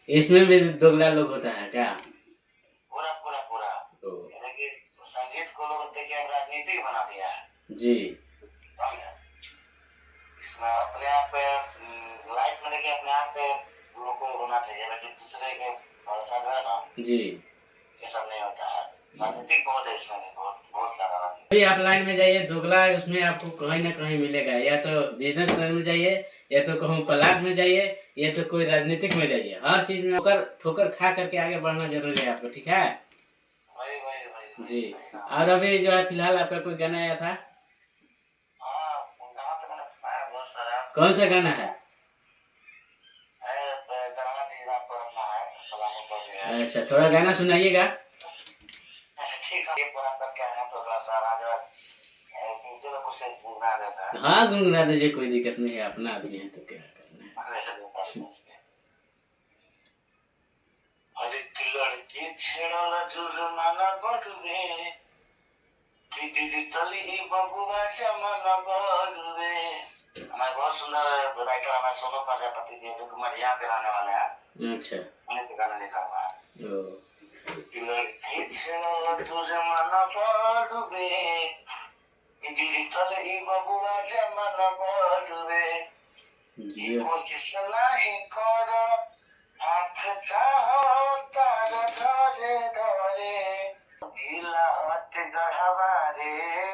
इसमें भी दोगला लोग होता है क्या? पूरा पूरा पूरा। तो यानी कि संगीत को लोग देखिए राजनीतिक बना दिया है। जी। समझे? इसमें अपने आप पे लाइफ में देखिए अपने आप पे लोग को होना चाहिए, लेकिन दूसरे के भरोसा जो है ना, जी ये सब नहीं होता है। राजनीतिक बहुत है इसमें भी, बहुत बहुत ज्यादा राजनीतिक। अभी आप लाइन में जाइए, दोगला है उसमें आपको कहीं ना कहीं मिलेगा। या तो बिजनेस लाइन में जाइए, या तो कहूँ प्लाट में जाइए, या तो कोई राजनीतिक में जाइए। हर चीज में ठोकर ठोकर खा करके आगे बढ़ना जरूरी है आपको, ठीक है? वही वही वही जी। वही ना। और अभी जो है फिलहाल आपका कोई गाना आया था? हाँ, गाना तो मैंने बनाया बहुत सारा। कौन सा गाना है? गणना जी रात पर अपना है, सलामों पर भी है। अच्छा, थोड़ा गाना सुनाइएगा। अच्छा ठीक है, ये पूरा करके आए हैं तो थोड़ा सा आवाज किसी को कुछ गुनगुना देता है। हाँ, गुनगुना दीजिए, कोई दिक्कत नहीं है, अपना आदमी है तो क्या करना है। अरे कि लड़की छेड़ला जुर्माना बढ़वे, डिजिटली बबुआ जमाना बढ़वे। हमारे बहुत सुंदर राइटर हमारे सोनू प्रजापति जी जो कुमार यहाँ पे रहने वाले हैं। अच्छा। उन्हीं पे गाना लिखा हुआ है। ओ लड़की छेड़ला जुर्माना बढ़वे, डिजिटली बबुआ जमाना बढ़वे। जी। कोशिश नहीं करो, हाथ चाहो तारा धरे धरे, ढीला हाथ गढ़वा रे।